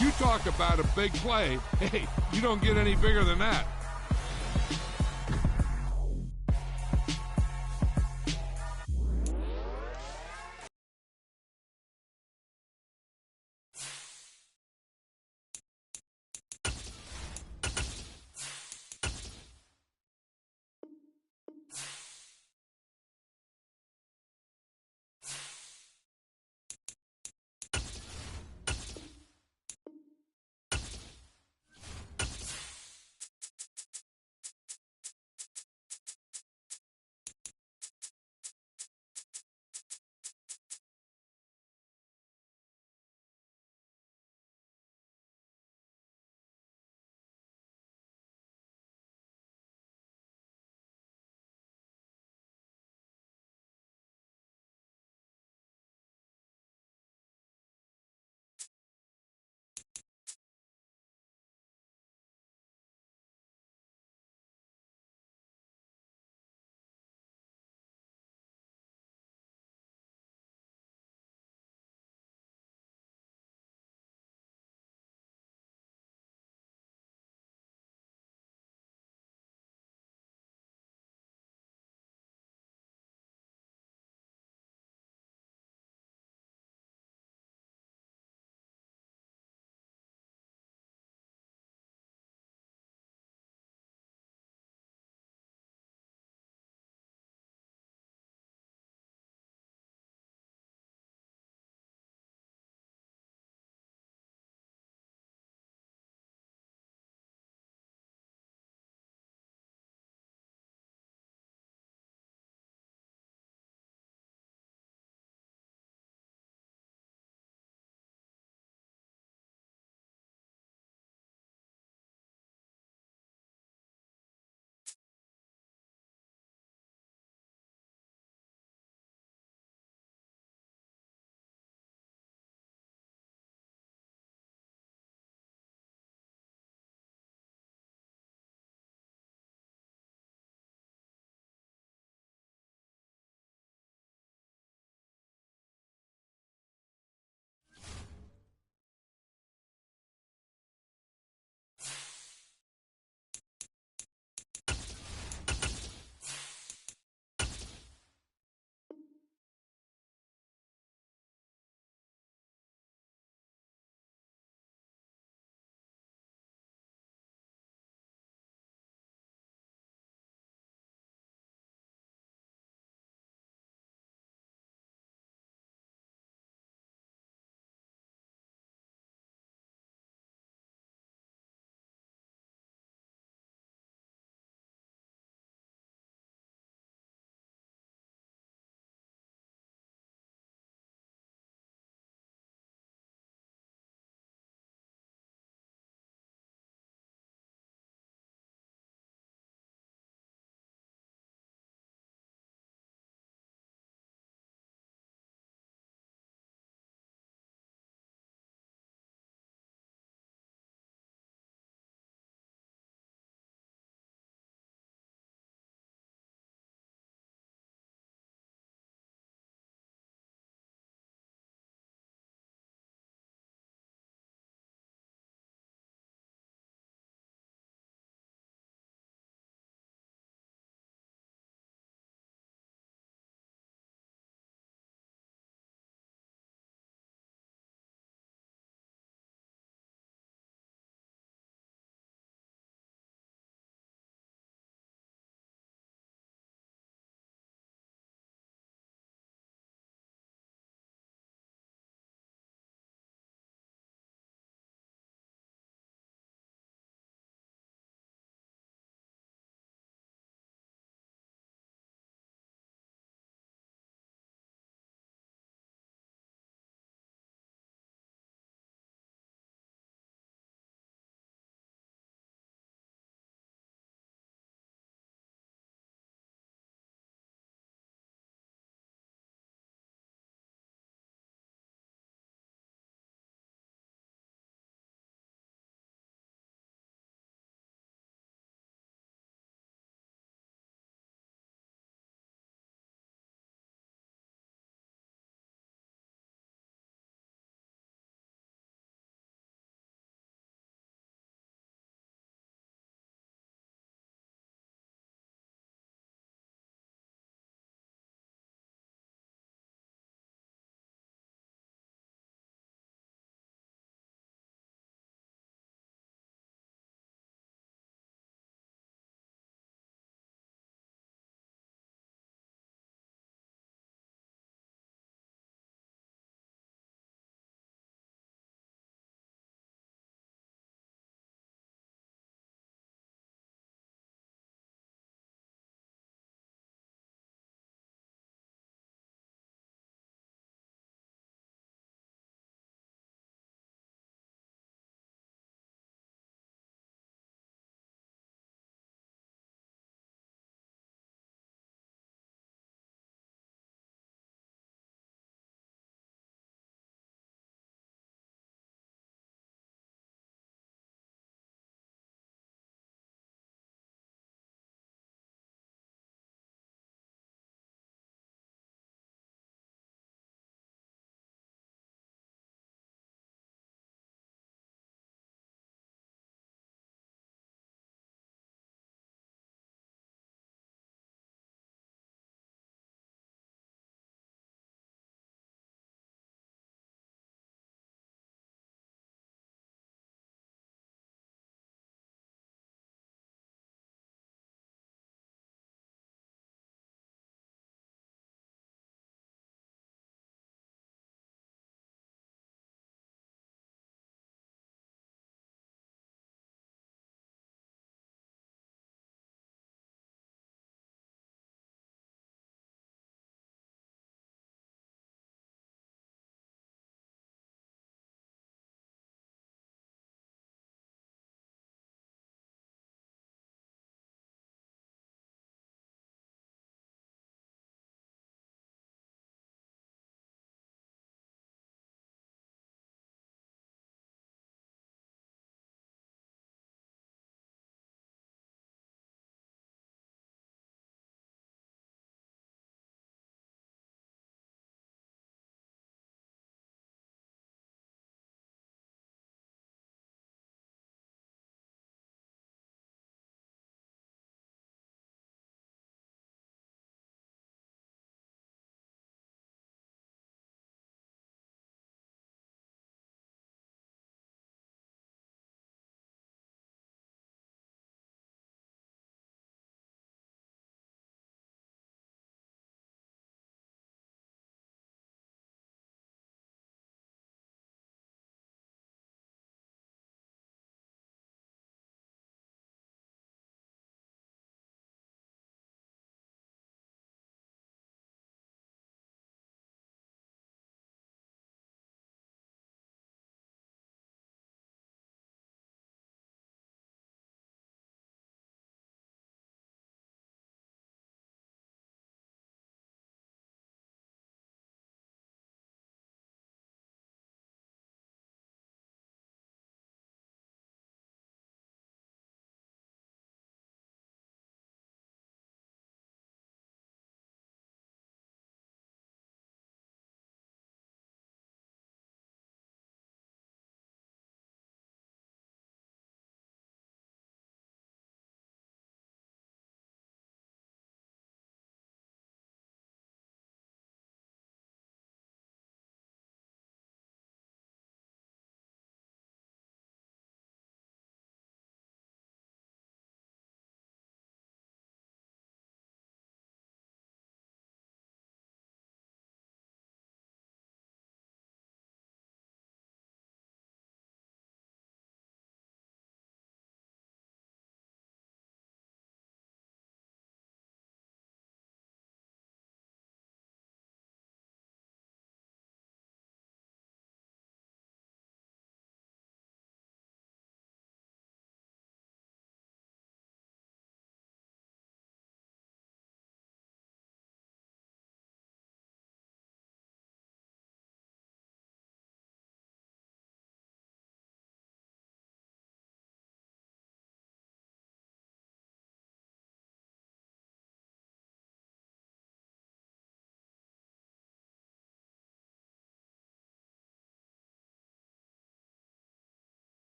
You talk about a big play. Hey, you don't get any bigger than that.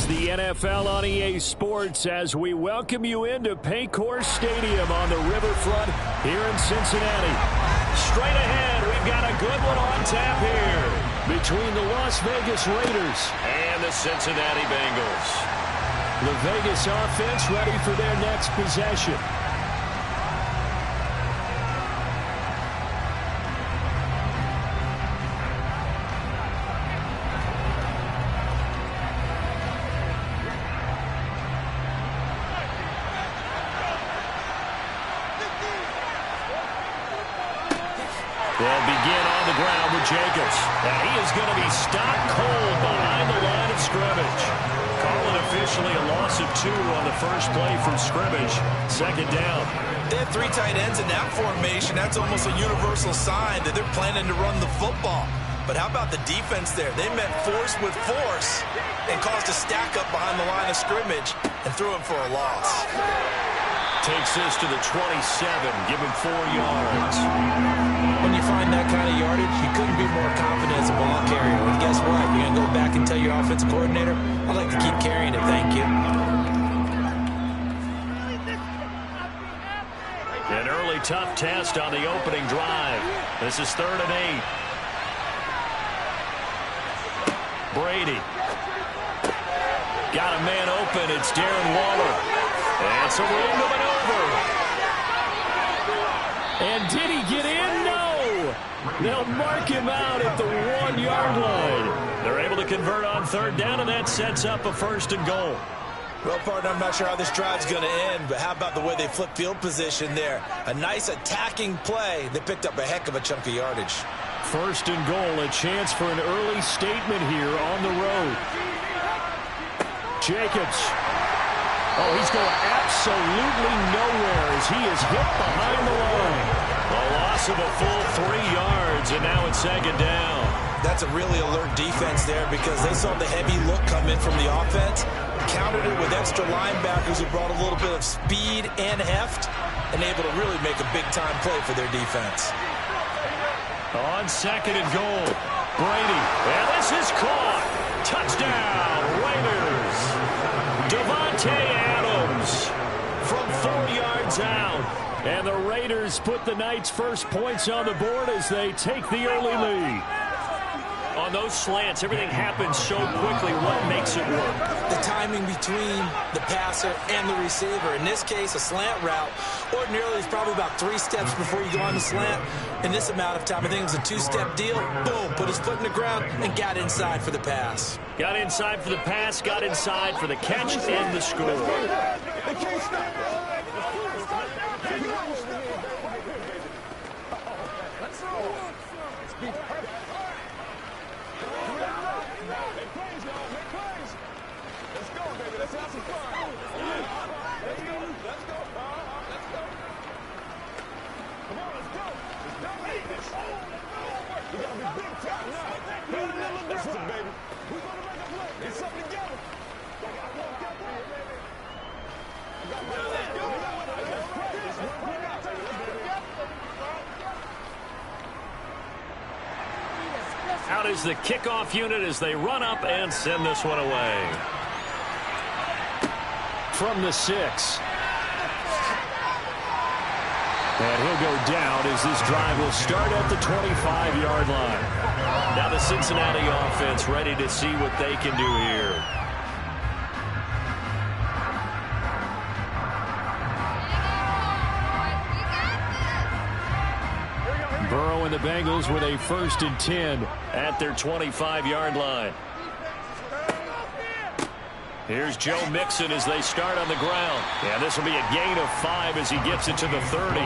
It's the NFL on EA Sports as we welcome you into Paycor Stadium on the riverfront here in Cincinnati. Straight ahead, we've got a good one on tap here between the Las Vegas Raiders and the Cincinnati Bengals. The Vegas offense ready for their next possession. They'll begin on the ground with Jacobs. And he is going to be stopped cold behind the line of scrimmage. Call it officially a loss of 2 on the first play from scrimmage. Second down. They have 3 tight ends in that formation. That's almost a universal sign that they're planning to run the football. But how about the defense there? They met force with force and caused a stack up behind the line of scrimmage and threw him for a loss. Takes this to the 27, give him 4 yards. When you find that kind of yardage, you couldn't be more confident as a ball carrier. And guess what? You're going to go back and tell your offensive coordinator, I'd like to keep carrying it, thank you. An early tough test on the opening drive. This is 3rd and 8. Brady. Got a man open. It's Darren Waller. And some room to maneuver. And did he get in? No. They'll mark him out at the 1-yard line. They're able to convert on 3rd down, and that sets up a 1st and goal. Well, partner, I'm not sure how this drive's going to end, but how about the way they flip field position there? A nice attacking play. They picked up a heck of a chunk of yardage. 1st and goal, a chance for an early statement here on the road. Jacobs. Oh, he's going absolutely nowhere as he is hit behind the line. A loss of a full 3 yards, and now it's 2nd down. That's a really alert defense there because they saw the heavy look come in from the offense, countered it with extra linebackers who brought a little bit of speed and heft, and able to really make a big-time play for their defense. On 2nd and goal, Brady. And this is caught. Touchdown, Raiders. Davante Adams from 4 yards out. And the Raiders put the night's first points on the board as they take the early lead. On those slants, everything happens so quickly. What makes it work? The timing between the passer and the receiver. In this case, a slant route. Ordinarily, it's probably about 3 steps before you go on the slant. In this amount of time, I think it was a 2-step deal. Boom, put his foot in the ground and got inside for the pass. Got inside for the pass, got inside for the catch and the score. They can't stop. Out is the kickoff unit as they run up and send this one away. From the 6. And he'll go down as this drive will start at the 25-yard line. Now the Cincinnati offense ready to see what they can do here. Burrow and the Bengals with a 1st and 10 at their 25-yard line. Here's Joe Mixon as they start on the ground. And this will be a gain of 5 as he gets it to the 30.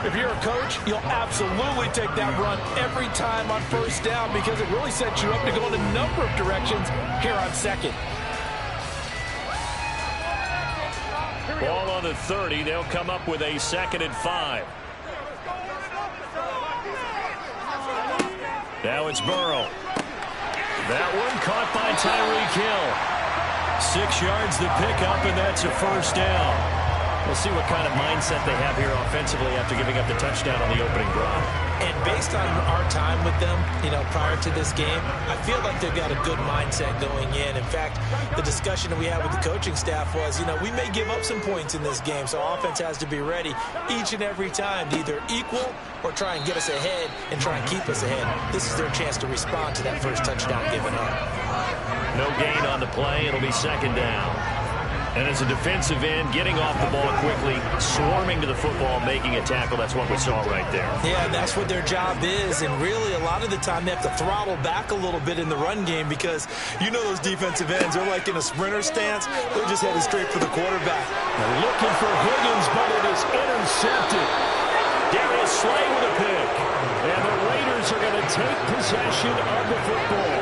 If you're a coach, you'll absolutely take that run every time on 1st down because it really sets you up to go in a number of directions here on 2nd. Ball on the 30. They'll come up with a 2nd and 5. Now it's Burrow. That one caught by Tyreek Hill. 6 yards the pickup, and that's a 1st down. We'll see what kind of mindset they have here offensively after giving up the touchdown on the opening drive. And based on our time with them, prior to this game, I feel like they've got a good mindset going in. In fact, the discussion that we had with the coaching staff was, we may give up some points in this game, so offense has to be ready each and every time to either equal or try and get us ahead and try and keep us ahead. This is their chance to respond to that first touchdown given up. No gain on the play. It'll be second down. And as a defensive end, getting off the ball quickly, swarming to the football, making a tackle, that's what we saw right there. Yeah, that's what their job is. And really, a lot of the time, they have to throttle back a little bit in the run game because those defensive ends, they're like in a sprinter stance. They're just headed straight for the quarterback. They're looking for Higgins, but it is intercepted. Darius Slay with a pick. And the Raiders are going to take possession of the football.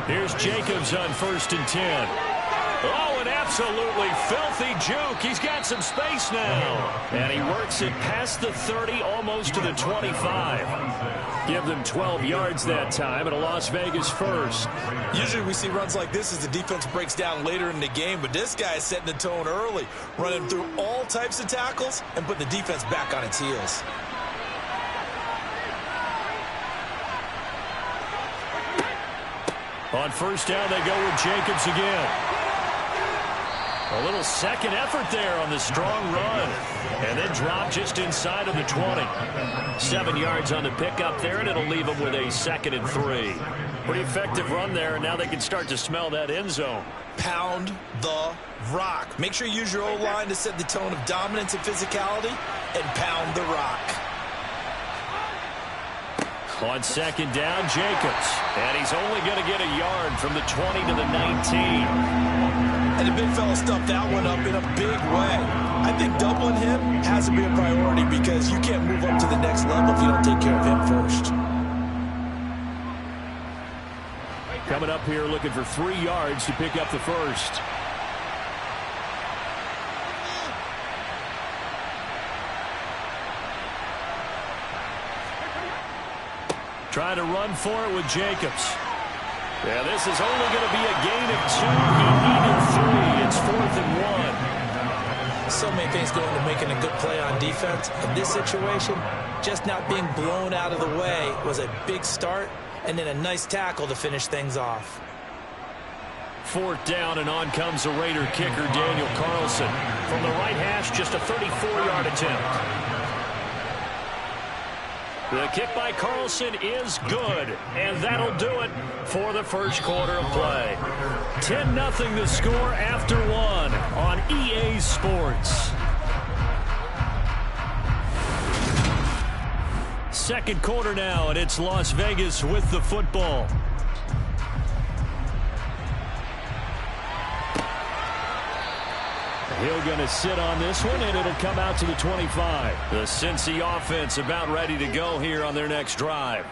Here's Jacobs on 1st and 10. Oh, an absolutely filthy juke. He's got some space now. And he works it past the 30, almost to the 25. Give them 12 yards that time, and a Las Vegas first. Usually we see runs like this as the defense breaks down later in the game, but this guy is setting the tone early, running through all types of tackles and putting the defense back on its heels. On 1st down, they go with Jacobs again. A little second effort there on the strong run. And then drop just inside of the 20. 7 yards on the pickup there, and it'll leave them with a 2nd and 3. Pretty effective run there, and now they can start to smell that end zone. Pound the rock. Make sure you use your O-line to set the tone of dominance and physicality, and pound the rock. On 2nd down, Jacobs. And he's only going to get a yard from the 20 to the 19. And the big fella stuffed that one up in a big way. I think doubling him has to be a priority because you can't move up to the next level if you don't take care of him first. Coming up here looking for 3 yards to pick up the first. Trying to run for it with Jacobs. Yeah, this is only going to be a gain of 2. He needed 3. It's 4th and 1. So many things go into making a good play on defense. In this situation, just not being blown out of the way was a big start, and then a nice tackle to finish things off. 4th down, and on comes the Raider kicker, Daniel Carlson. From the right hash, just a 34-yard attempt. The kick by Carlson is good, and that'll do it for the first quarter of play. 10-0 the score after 1 on EA Sports. Second quarter now, and it's Las Vegas with the football. Hill going to sit on this one, and it'll come out to the 25. The Cincy offense about ready to go here on their next drive.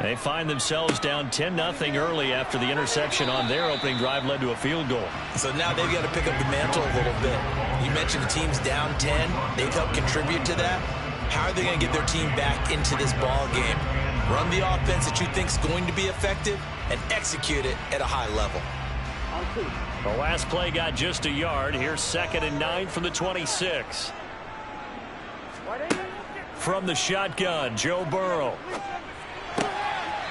They find themselves down 10-0 early after the interception on their opening drive led to a field goal. So now they've got to pick up the mantle a little bit. You mentioned the team's down 10. They've helped contribute to that. How are they going to get their team back into this ball game? Run the offense that you think is going to be effective and execute it at a high level. The last play got just a yard. Here's 2nd and 9 from the 26. From the shotgun, Joe Burrow.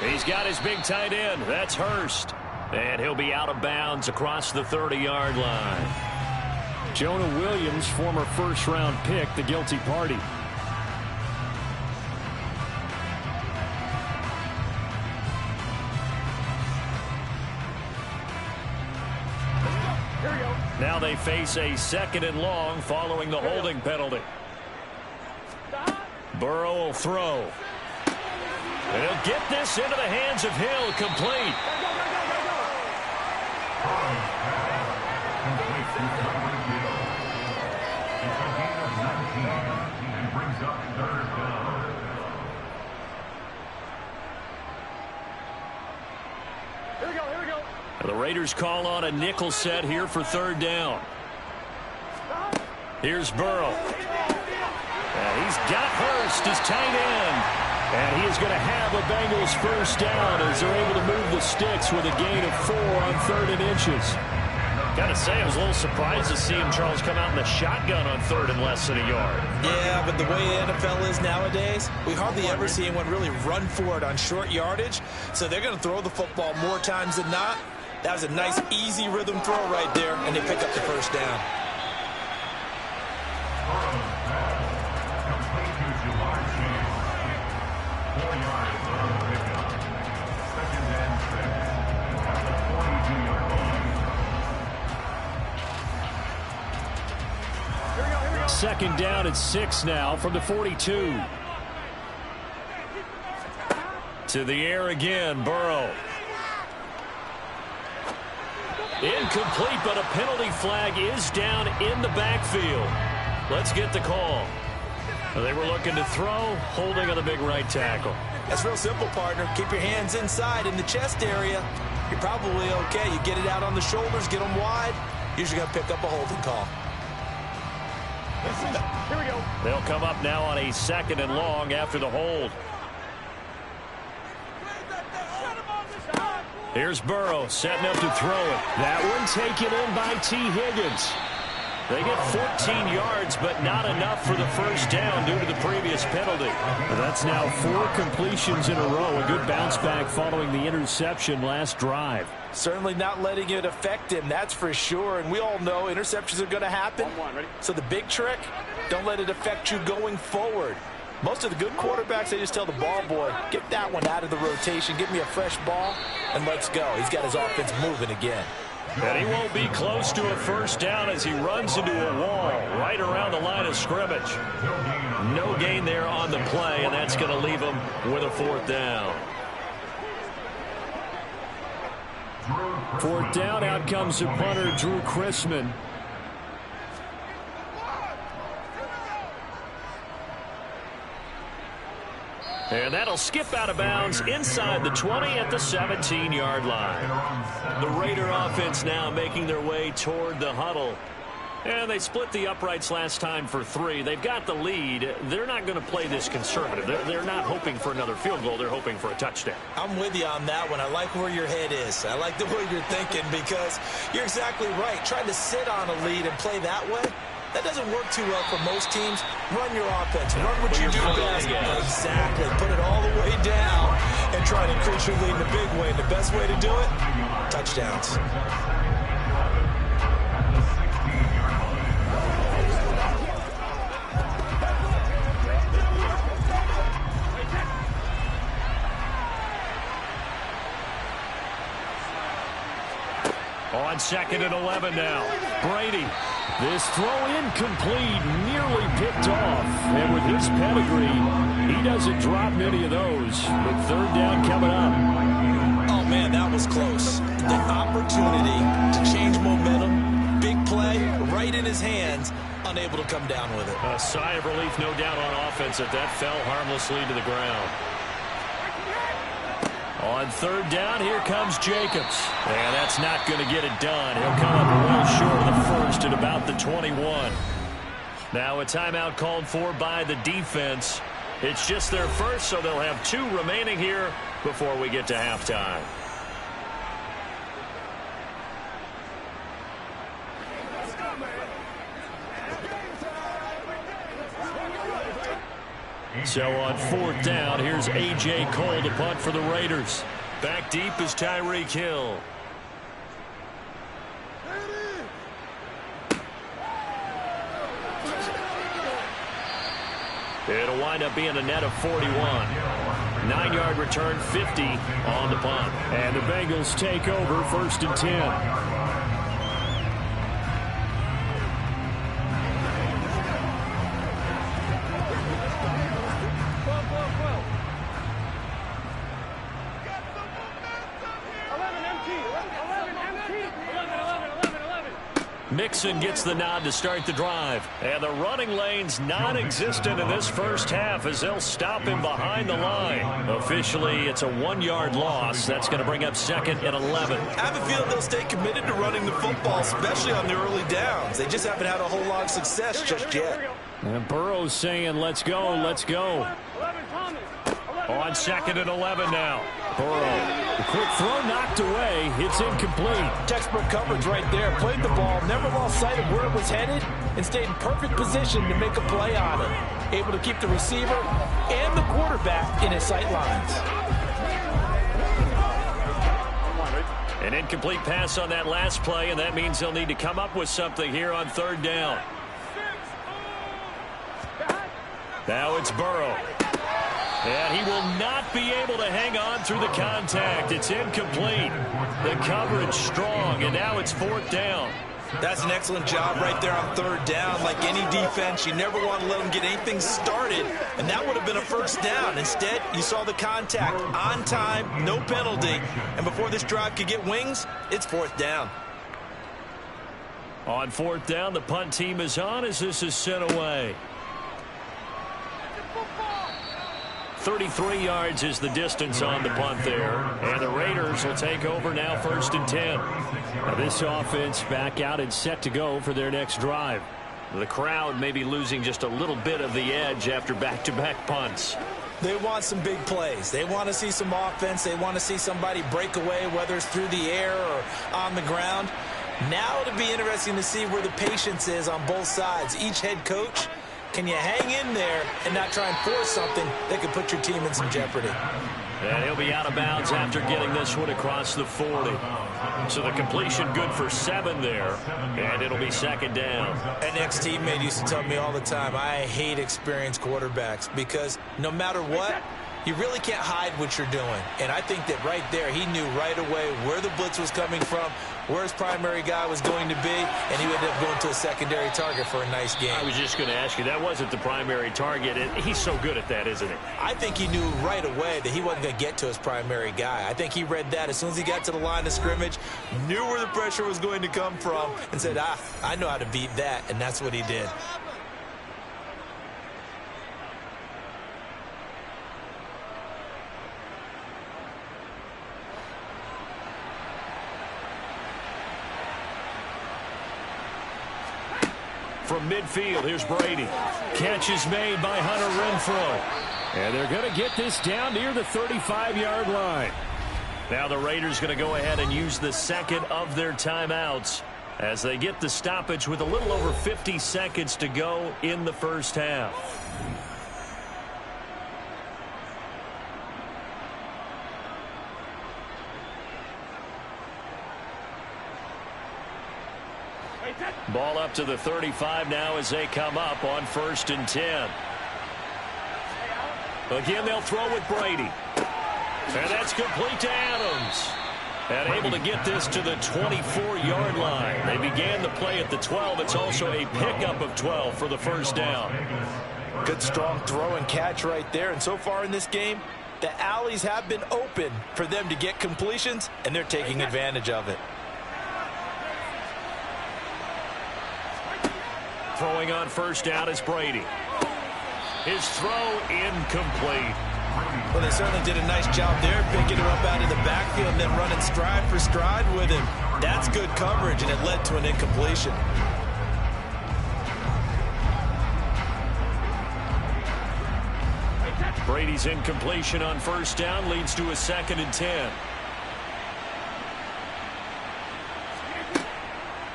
He's got his big tight end. That's Hurst. And he'll be out of bounds across the 30-yard line. Jonah Williams, former first-round pick, the guilty party. Now they face a 2nd and long following the holding penalty. Burrow will throw. And he'll get this into the hands of Hill, complete. The Raiders call on a nickel set here for 3rd down. Here's Burrow. And he's got Hurst as tight end. And he is going to have a Bengals first down as they're able to move the sticks with a gain of 4 on 3rd and inches. Gotta say, I was a little surprised to see him, Charles, come out in the shotgun on 3rd and less than a yard. Yeah, but the way the NFL is nowadays, we hardly ever see anyone really run for it on short yardage. So they're going to throw the football more times than not. That was a nice, easy rhythm throw right there, and they pick up the first down. Second down and 6 now from the 42. To the air again, Burrow. Incomplete, but a penalty flag is down in the backfield. Let's get the call. They were looking to throw, holding on the big right tackle. That's real simple, partner. Keep your hands inside in the chest area. You're probably okay. You get it out on the shoulders, get them wide. Usually going to pick up a holding call. Here we go. They'll come up now on a 2nd and long after the hold. Here's Burrow setting up to throw it. That one taken in by T. Higgins. They get 14 yards, but not enough for the first down due to the previous penalty. That's now 4 completions in a row. A good bounce back following the interception last drive. Certainly not letting it affect him, that's for sure. And we all know interceptions are going to happen. So the big trick, don't let it affect you going forward. Most of the good quarterbacks, they just tell the ball boy, get that one out of the rotation, give me a fresh ball, and let's go. He's got his offense moving again. And he won't be close to a first down as he runs into a wall right around the line of scrimmage. No gain there on the play, and that's going to leave him with a 4th down. 4th down, out comes the punter, Drew Chrisman. And that'll skip out of bounds inside the 20 at the 17-yard line. The Raider offense now making their way toward the huddle. And they split the uprights last time for 3. They've got the lead. They're not going to play this conservative. They're not hoping for another field goal. They're hoping for a touchdown. I'm with you on that one. I like where your head is. I like the way you're thinking because you're exactly right. Trying to sit on a lead and play that way, that doesn't work too well for most teams. Run your offense. Run what you do best. Exactly. Put it all the way down and try to increase your lead in a big way. And the best way to do it, touchdowns. On 2nd and 11 now. Brady. This throw incomplete, nearly picked off. And with his pedigree, he doesn't drop many of those. With 3rd down coming up. Oh, man, that was close. The opportunity to change momentum, big play, right in his hands, unable to come down with it. A sigh of relief, no doubt, on offense that fell harmlessly to the ground. On 3rd down, here comes Jacobs. And that's not going to get it done. He'll come up well short of the first at about the 21. Now a timeout called for by the defense. It's just their first, so they'll have 2 remaining here before we get to halftime. So on 4th down, here's A.J. Cole to punt for the Raiders. Back deep is Tyreek Hill. It'll wind up being a net of 41. 9-yard return, 50 on the punt. And the Bengals take over 1st and 10. Mixon gets the nod to start the drive. And the running lane's non-existent in this first half as they'll stop him behind the line. Officially, it's a 1-yard loss. That's going to bring up 2nd and 11. I have a feeling they'll stay committed to running the football, especially on the early downs. They just haven't had a whole lot of success just yet. And Burrow's saying, let's go, let's go. On 2nd and 11 now. Burrow. The quick throw knocked away. It's incomplete. Textbook coverage right there. Played the ball, never lost sight of where it was headed, and stayed in perfect position to make a play on it. Able to keep the receiver and the quarterback in his sight lines. An incomplete pass on that last play, and that means they'll need to come up with something here on third down. Now it's Burrow. And he will not be able to hang on through the contact. It's incomplete. The coverage strong, and now it's fourth down. That's an excellent job right there on third down. Like any defense, you never want to let them get anything started, and that would have been a first down. Instead, you saw the contact on time, no penalty, and before this drive could get wings, it's fourth down. On fourth down, the punt team is on as this is sent away. 33 yards is the distance on the punt there. And the Raiders will take over now, 1st and 10. Now this offense back out and set to go for their next drive. The crowd may be losing just a little bit of the edge after back-to-back punts. They want some big plays. They want to see some offense. They want to see somebody break away, whether it's through the air or on the ground. Now it'll be interesting to see where the patience is on both sides. Each head coach, can you hang in there and not try and force something that could put your team in some jeopardy? And he'll be out of bounds after getting this one across the 40. So the completion good for 7 there, and it'll be second down. An ex-teammate used to tell me all the time, I hate experienced quarterbacks because no matter what, you really can't hide what you're doing. And I think that right there, he knew right away where the blitz was coming from, where his primary guy was going to be, and he ended up going to a secondary target for a nice game. I was just going to ask you, that wasn't the primary target, and he's so good at that, isn't he? I think he knew right away that he wasn't going to get to his primary guy. I think he read that as soon as he got to the line of scrimmage, knew where the pressure was going to come from, and said, I know how to beat that, and that's what he did. From midfield, here's Brady. Catch is made by Hunter Renfrow. And they're going to get this down near the 35-yard line. Now the Raiders going to go ahead and use the second of their timeouts as they get the stoppage with a little over 50 seconds to go in the first half. Ball up to the 35 now as they come up on 1st and 10. Again, they'll throw with Brady. And that's complete to Adams. And able to get this to the 24-yard line. They began the play at the 12. It's also a pickup of 12 for the first down. Good strong throw and catch right there. And so far in this game, the alleys have been open for them to get completions, and they're taking advantage of it. Throwing on first down is Brady. His throw incomplete. Well, they certainly did a nice job there, picking him up out of the backfield and then running stride for stride with him. That's good coverage, and it led to an incompletion. Brady's incompletion on first down leads to a 2nd and 10.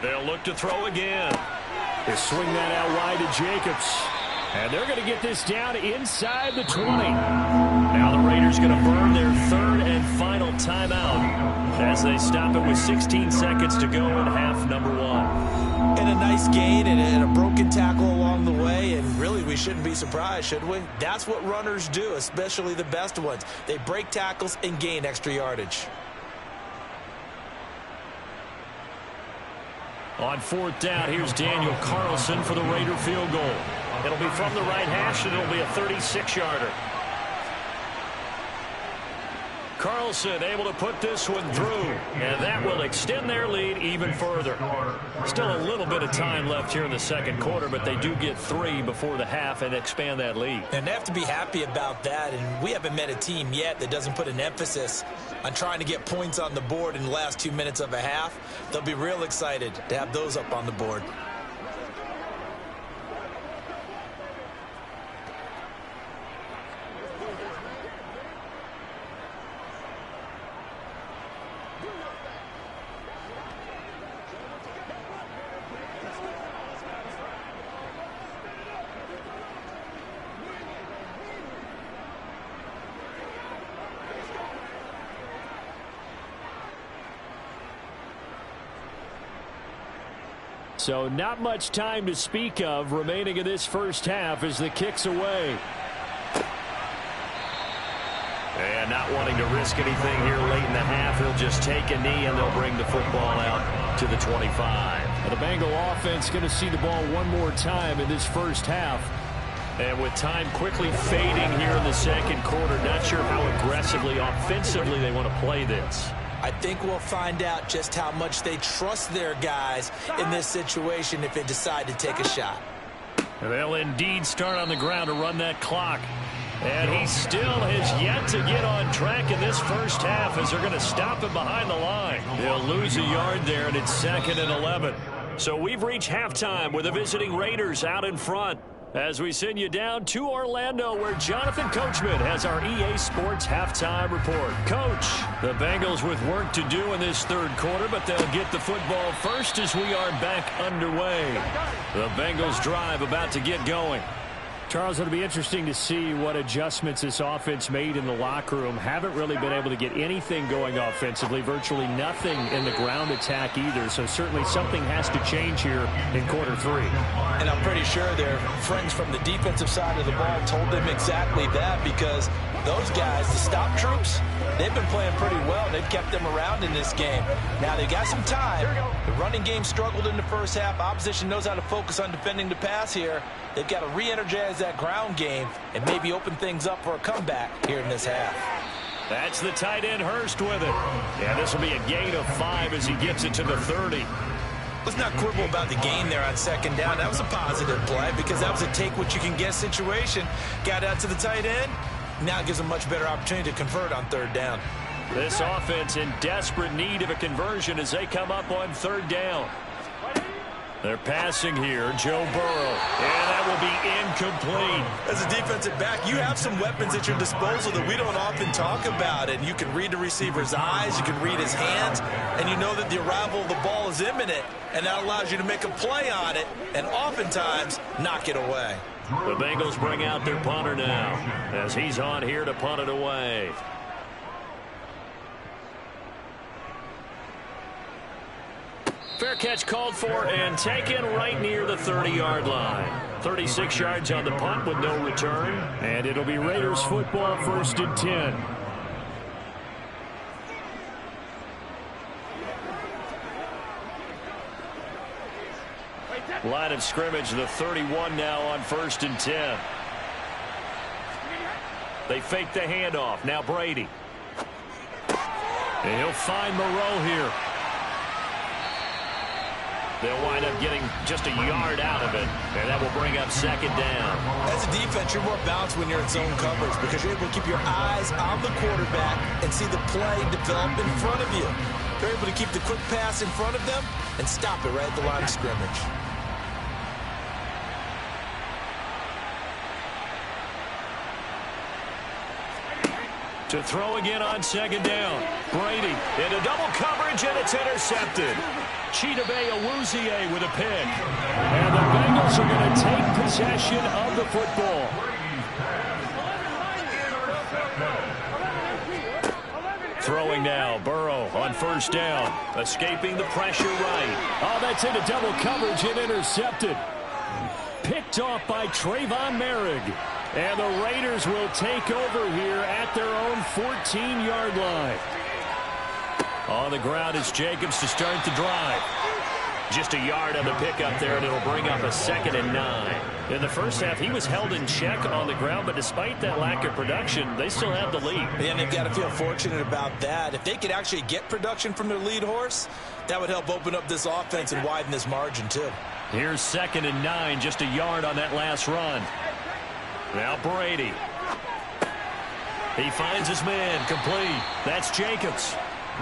They'll look to throw again. They swing that out wide to Jacobs. And they're going to get this down inside the 20. Now the Raiders going to burn their 3rd and final timeout as they stop it with 16 seconds to go in half number 1. And a nice gain and a broken tackle along the way, and really we shouldn't be surprised, should we? That's what runners do, especially the best ones. They break tackles and gain extra yardage. On 4th down, here's Daniel Carlson for the Raider field goal. It'll be from the right hash, and it'll be a 36-yarder. Carlson able to put this one through, and that will extend their lead even further. Still a little bit of time left here in the second quarter, but they do get 3 before the half and expand that lead. And they have to be happy about that, and we haven't met a team yet that doesn't put an emphasis on trying to get points on the board in the last 2 minutes of a half. They'll be real excited to have those up on the board. So not much time to speak of remaining in this first half as the kick's away. And not wanting to risk anything here late in the half, he'll just take a knee and they'll bring the football out to the 25. Well, the Bengal offense going to see the ball one more time in this first half. And with time quickly fading here in the second quarter, not sure how aggressively, offensively they want to play this. I think we'll find out just how much they trust their guys in this situation if they decide to take a shot. They'll indeed start on the ground to run that clock. And he still has yet to get on track in this first half as they're going to stop him behind the line. They'll lose a yard there, and it's 2nd and 11. So we've reached halftime with the visiting Raiders out in front. As we send you down to Orlando, where Jonathan Coachman has our EA Sports Halftime Report. Coach, the Bengals with work to do in this third quarter, but they'll get the football first as we are back underway. The Bengals drive about to get going. Charles, it'll be interesting to see what adjustments this offense made in the locker room. Haven't really been able to get anything going offensively, virtually nothing in the ground attack either. So certainly something has to change here in quarter 3. And I'm pretty sure their friends from the defensive side of the ball told them exactly that, because those guys, the stop troops, they've been playing pretty well. They've kept them around in this game. Now they got some time. The running game struggled in the first half. Opposition knows how to focus on defending the pass here. They've got to re-energize that ground game and maybe open things up for a comeback here in this half. That's the tight end Hurst with it. Yeah, this will be a gain of 5 as he gets it to the 30. Let's not quibble about the gain there on second down. That was a positive play because that was a take-what-you-can-get situation. Got out to the tight end. Now it gives them a much better opportunity to convert on third down. This offense in desperate need of a conversion as they come up on third down. They're passing here, Joe Burrow, and that will be incomplete. As a defensive back, you have some weapons at your disposal that we don't often talk about, and you can read the receiver's eyes, you can read his hands, and you know that the arrival of the ball is imminent, and that allows you to make a play on it and oftentimes knock it away. The Bengals bring out their punter now as he's on here to punt it away. Fair catch called for and taken right near the 30-yard line. 36 yards on the punt with no return. And it'll be Raiders football, 1st and 10. Line of scrimmage, the 31 now on 1st and 10. They fake the handoff. Now Brady. And he'll find Moreau here. They'll wind up getting just a yard out of it, and that will bring up 2nd down. As a defense, you're more balanced when you're in zone coverage because you're able to keep your eyes on the quarterback and see the play develop in front of you. They're able to keep the quick pass in front of them and stop it right at the line of scrimmage. To throw again on 2nd down. Brady into double coverage, and it's intercepted. Chidobe Awuzie with a pick. And the Bengals are going to take possession of the football. Throwing now, Burrow on 1st down. Escaping the pressure right. Oh, that's into double coverage and intercepted. Picked off by Trayvon Merrick. And the Raiders will take over here at their own 14-yard line. On the ground is Jacobs to start the drive. Just a yard on the pickup there, and it'll bring up a 2nd and 9. In the first half, he was held in check on the ground, but despite that lack of production, they still have the lead. And they've got to feel fortunate about that. If they could actually get production from their lead horse, that would help open up this offense and widen this margin, too. Here's 2nd and 9, just a yard on that last run. Now Brady. He finds his man, complete. That's Jacobs.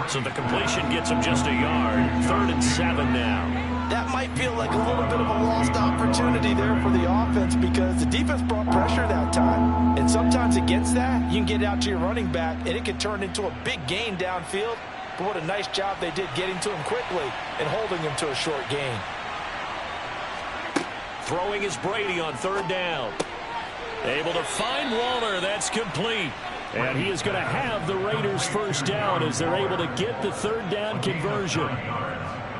So the completion gets him just a yard. 3rd and 7 now. That might feel like a little bit of a lost opportunity there for the offense because the defense brought pressure that time. And sometimes against that, you can get out to your running back, and it can turn into a big gain downfield. But what a nice job they did getting to him quickly and holding him to a short gain. Throwing is Brady on 3rd down. Able to find Waller. That's complete. And he is going to have the Raiders 1st down as they're able to get the 3rd down conversion.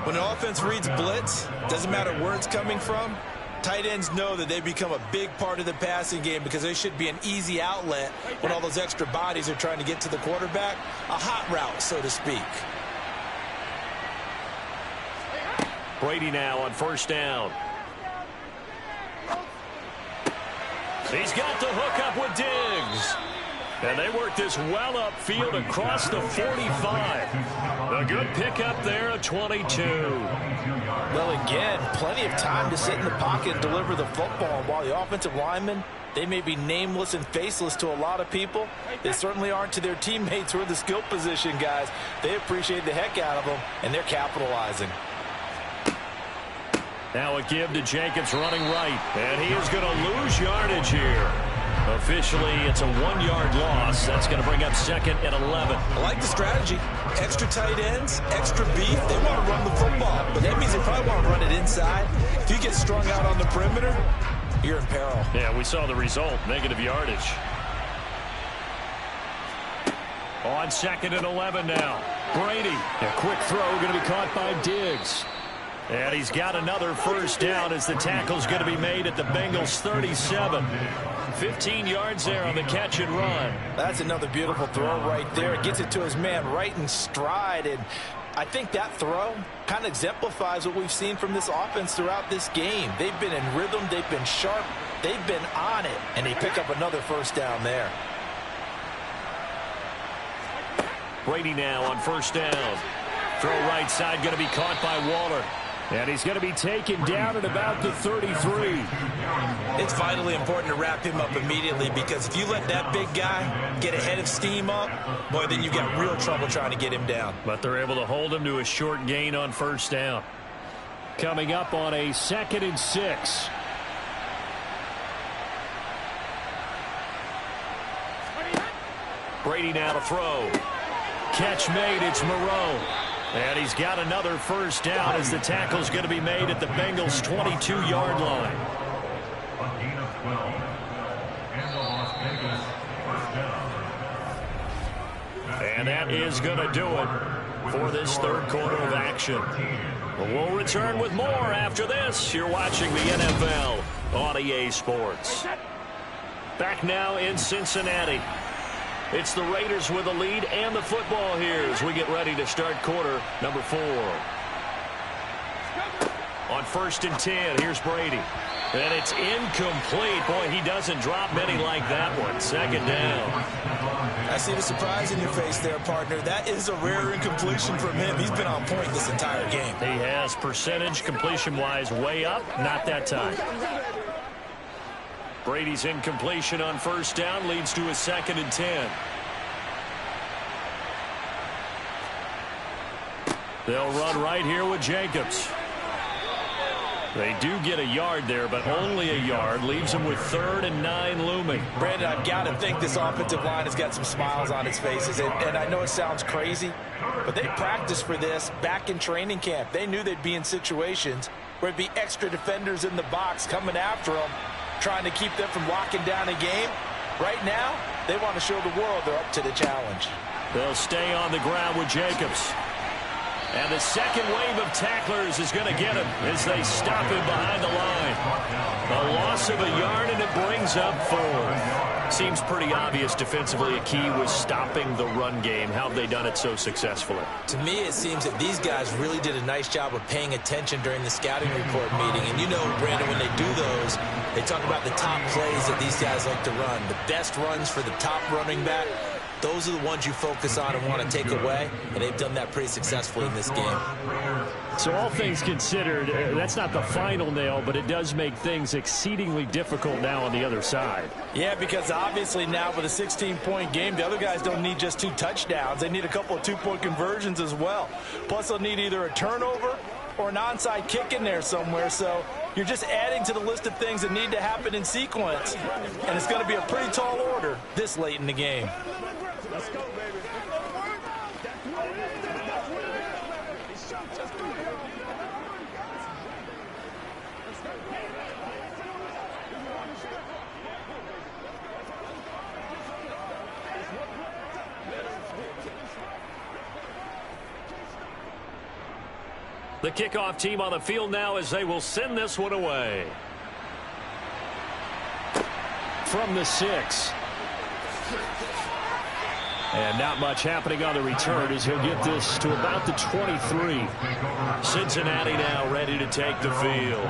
When an offense reads blitz, doesn't matter where it's coming from, tight ends know that they become a big part of the passing game because they should be an easy outlet when all those extra bodies are trying to get to the quarterback. A hot route, so to speak. Brady now on first down. He's got the hook up with Diggs. And they work this well upfield across the 45. A good pickup there at 22. Well, again, plenty of time to sit in the pocket and deliver the football. And while the offensive linemen, they may be nameless and faceless to a lot of people, they certainly aren't to their teammates who are the skill position guys. They appreciate the heck out of them, and they're capitalizing. Now a give to Jacobs running right. And he is going to lose yardage here. Officially, it's a 1-yard loss. That's going to bring up second and 11. I like the strategy. Extra tight ends, extra beef. They want to run the football, but that means they probably want to run it inside. If you get strung out on the perimeter, you're in peril. Yeah, we saw the result. Negative yardage. On second and 11 now. Brady. A quick throw going to be caught by Diggs. And he's got another first down as the tackle's going to be made at the Bengals 37. 15 yards there on the catch and run. That's another beautiful throw right there. It gets it to his man right in stride. And I think that throw kind of exemplifies what we've seen from this offense throughout this game. They've been in rhythm. They've been sharp. They've been on it. And they pick up another first down there. Brady now on first down. Throw right side going to be caught by Waller. And he's going to be taken down at about the 33. It's vitally important to wrap him up immediately because if you let that big guy get ahead of steam up, boy, then you've got real trouble trying to get him down. But they're able to hold him to a short gain on first down. Coming up on a 2nd and 6. Brady now to throw. Catch made. It's Moreau. And he's got another first down as the tackle's going to be made at the Bengals' 22-yard line. And that is going to do it for this third quarter of action. We'll return with more after this. You're watching the NFL on EA Sports. Back now in Cincinnati. It's the Raiders with the lead and the football here as we get ready to start quarter number 4. On 1st and 10, here's Brady. And it's incomplete. Boy, he doesn't drop many like that one. Second down. I see the surprise in your face there, partner. That is a rare incompletion from him. He's been on point this entire game. He has percentage completion-wise way up. Not that time. Brady's incompletion on first down leads to a 2nd and 10. They'll run right here with Jacobs. They do get a yard there, but only a yard. Leaves them with 3rd and 9 looming. Brandon, I've got to think this offensive line has got some smiles on its faces. And I know it sounds crazy, but they practiced for this back in training camp. They knew they'd be in situations where it'd be extra defenders in the box coming after them, trying to keep them from locking down a game. Right now, they want to show the world they're up to the challenge. They'll stay on the ground with Jacobs. And the second wave of tacklers is going to get him as they stop him behind the line. A loss of a yard, and it brings up 4. Seems pretty obvious defensively a key was stopping the run game. How have they done it so successfully? To me, it seems that these guys really did a nice job of paying attention during the scouting report meeting. And you know, Brandon, when they do those, they talk about the top plays that these guys like to run. The best runs for the top running back. Those are the ones you focus on and want to take away, and they've done that pretty successfully in this game. So all things considered, that's not the final nail, but it does make things exceedingly difficult now on the other side. Yeah, because obviously now with a 16-point game, the other guys don't need just 2 touchdowns. They need a couple of 2-point conversions as well. Plus, they'll need either a turnover or an onside kick in there somewhere. So you're just adding to the list of things that need to happen in sequence. And it's going to be a pretty tall order this late in the game. Let's go, baby. The kickoff team on the field now as they will send this one away. From the 6. And not much happening on the return as he'll get this to about the 23. Cincinnati now ready to take the field.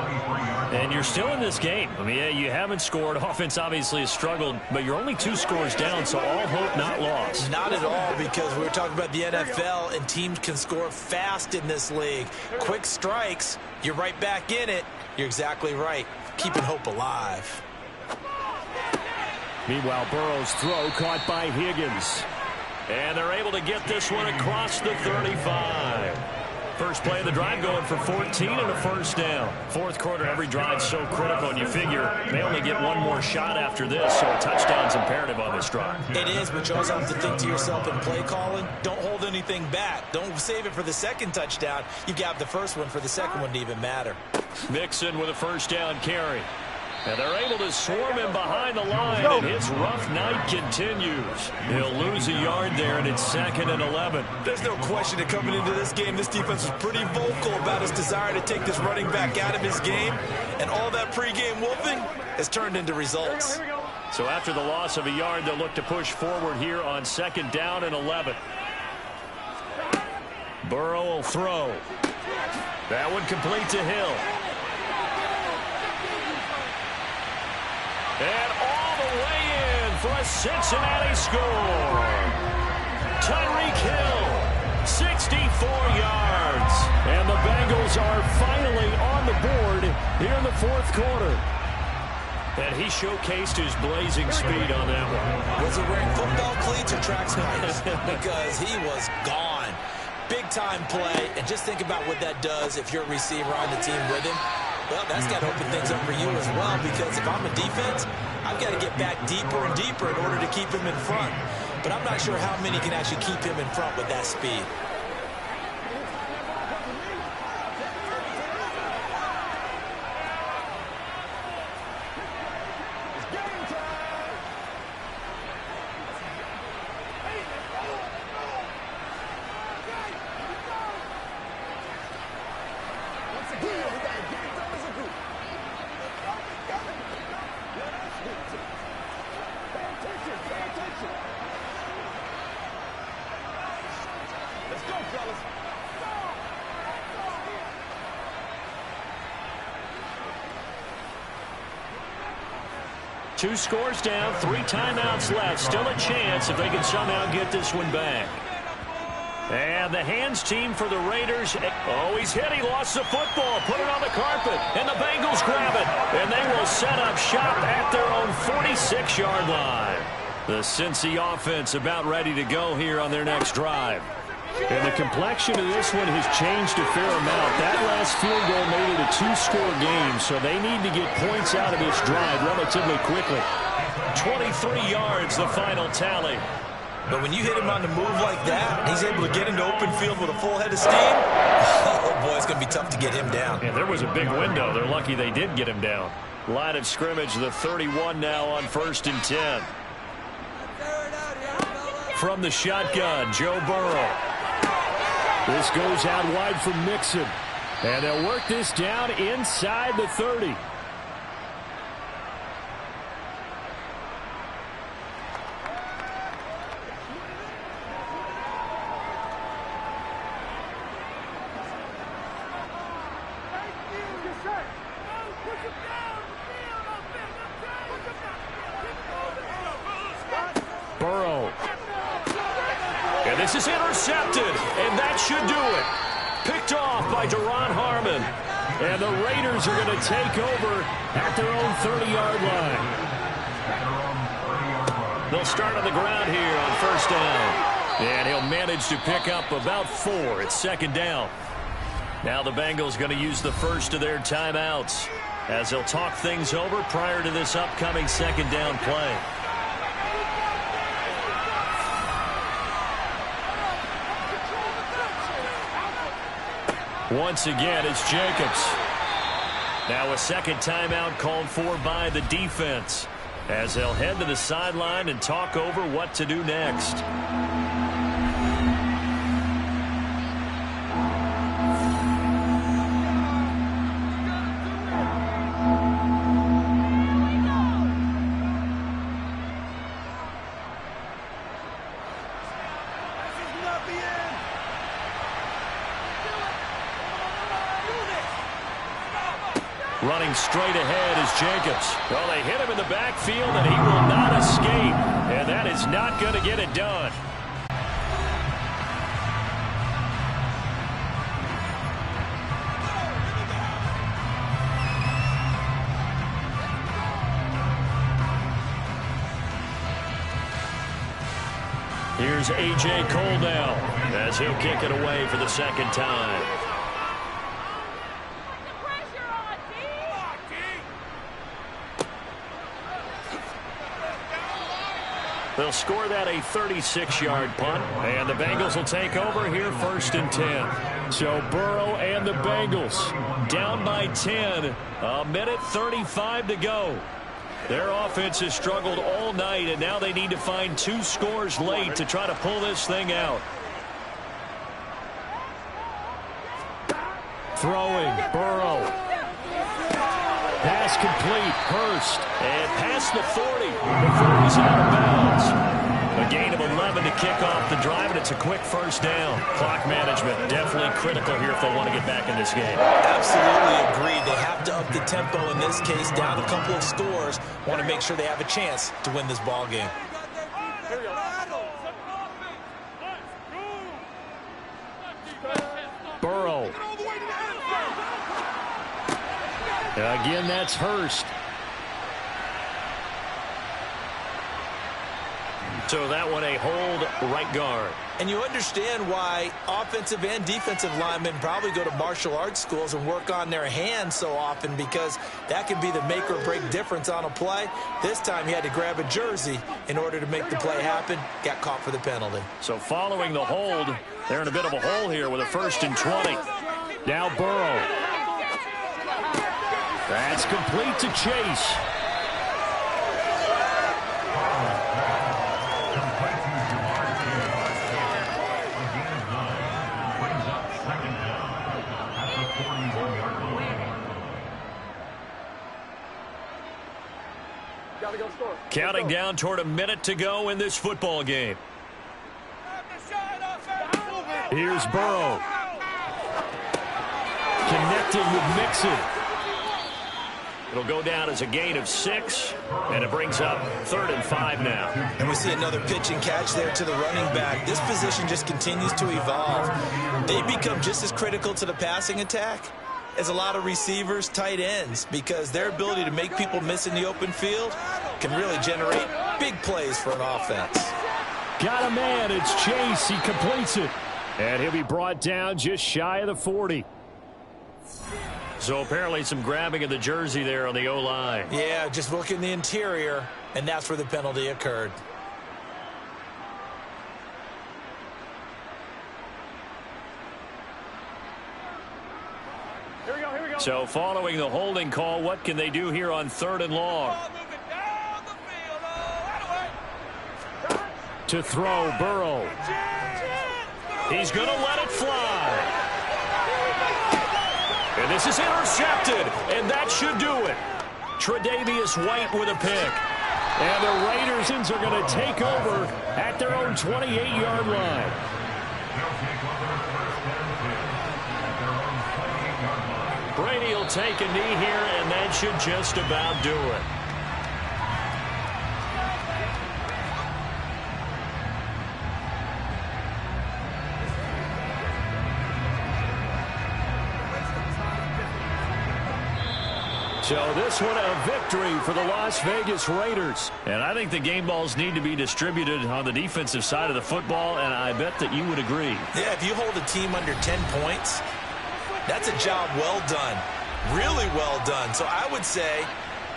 And you're still in this game. I mean, yeah, you haven't scored. Offense obviously has struggled, but you're only 2 scores down, so all hope not lost. Not at all, because we were talking about the NFL, and teams can score fast in this league. Quick strikes, you're right back in it. You're exactly right. Keeping hope alive. Meanwhile, Burrow's throw caught by Higgins. And they're able to get this one across the 35. First play of the drive going for 14 and a first down. Fourth quarter, every drive's so critical, and you figure they only get one more shot after this, so a touchdown's imperative on this drive. It is, but you also have to think to yourself in play calling, don't hold anything back. Don't save it for the second touchdown. You've got the first one for the second one to even matter. Mixon with a first down carry. And they're able to swarm him behind the line, and his rough night continues. He'll lose a yard there, and it's 2nd and 11. There's no question that coming into this game, this defense was pretty vocal about his desire to take this running back out of his game, and all that pregame wolfing has turned into results. So after the loss of a yard, they'll look to push forward here on 2nd down and 11. Burrow will throw. That one complete to Hill. And all the way in for a Cincinnati score. Tyreek Hill, 64 yards. And the Bengals are finally on the board here in the fourth quarter. And he showcased his blazing speed on that one. Was he wearing football cleats or track spikes? Because he was gone. Big-time play. And just think about what that does if you're a receiver on the team with him. Well, that's got to open things up for you as well, because if I'm a defense, I've got to get back deeper and deeper in order to keep him in front. But I'm not sure how many can actually keep him in front with that speed. Two scores down, 3 timeouts left. Still a chance if they can somehow get this one back. And the hands team for the Raiders. Oh, he's hit. He lost the football. Put it on the carpet. And the Bengals grab it. And they will set up shop at their own 46-yard line. The Cincy offense about ready to go here on their next drive. And the complexion of this one has changed a fair amount. That last field goal made it a 2-score game, so they need to get points out of this drive relatively quickly. 23 yards, the final tally. But when you hit him on the move like that, he's able to get into open field with a full head of steam. Oh, boy, it's going to be tough to get him down. Yeah, there was a big window. They're lucky they did get him down. Line of scrimmage, the 31 now on 1st and 10. From the shotgun, Joe Burrow. This goes out wide for Mixon. And they'll work this down inside the 30. Burrow. And this is intercepted, and that should do it. Picked off by Deron Harmon. And the Raiders are going to take over at their own 30-yard line. They'll start on the ground here on 1st down. And he'll manage to pick up about 4. It's 2nd down. Now the Bengals going to use the first of their timeouts as they'll talk things over prior to this upcoming 2nd down play. Once again, it's Jacobs. Now a 2nd timeout called for by the defense as they'll head to the sideline and talk over what to do next. Running straight ahead is Jacobs. Well, they hit him in the backfield, and he will not escape. And that is not going to get it done. Here's A.J. Cole now as he'll kick it away for the second time. They'll score that a 36-yard punt, and the Bengals will take over here 1st and 10. So Burrow and the Bengals down by 10, a minute 35 to go. Their offense has struggled all night, and now they need to find 2 scores late to try to pull this thing out. Throwing, Burrow. Pass complete, Hurst. And past the 40 before he's out of bounds. A gain of 11 to kick off the drive, and it's a quick first down. Clock management definitely critical here if they want to get back in this game. Absolutely agreed. They have to up the tempo in this case, down a couple of scores. Want to make sure they have a chance to win this ball game. Burrow. Again, that's Hurst. So that one a hold right guard. And you understand why offensive and defensive linemen probably go to martial arts schools and work on their hands so often, because that can be the make or break difference on a play. This time he had to grab a jersey in order to make the play happen. Got caught for the penalty. So following the hold, they're in a bit of a hole here with a 1st and 20. Now Burrow. That's complete to Chase. Counting down toward a minute to go in this football game. Here's Burrow. Connecting with Mixon. It'll go down as a gain of 6, and it brings up 3rd and 5 now. And we see another pitch and catch there to the running back. This position just continues to evolve. They become just as critical to the passing attack as a lot of receivers, tight ends, because their ability to make people miss in the open field can really generate big plays for an offense. Got a man. It's Chase. He completes it. And he'll be brought down just shy of the 40. So apparently some grabbing of the jersey there on the O-line. Yeah, just look in the interior, and that's where the penalty occurred. Here we go, here we go. So following the holding call, what can they do here on 3rd and long? To throw, Burrow. He's going to let it fly. And this is intercepted, and that should do it. Tre'Davious White with a pick. And the Raiders are going to take over at their own 28-yard line. Brady will take a knee here, and that should just about do it. So this one a victory for the Las Vegas Raiders. And I think the game balls need to be distributed on the defensive side of the football, and I bet that you would agree. Yeah, if you hold a team under 10 points, that's a job well done. Really well done. So I would say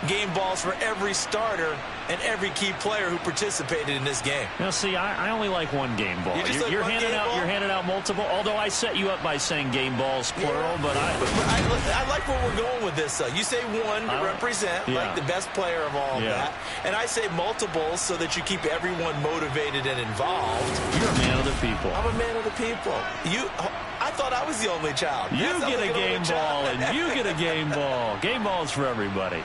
game balls for every starter and every key player who participated in this game. Now, see, I only like one game ball. You're handing out multiple. Although I set you up by saying game balls plural, but I like where we're going with this. You say one to represent, like the best player of all of that, and I say multiples so that you keep everyone motivated and involved. You're a man of the people. I'm a man of the people. I thought I was the only child. You get a game ball, and you get a game ball. Game balls for everybody.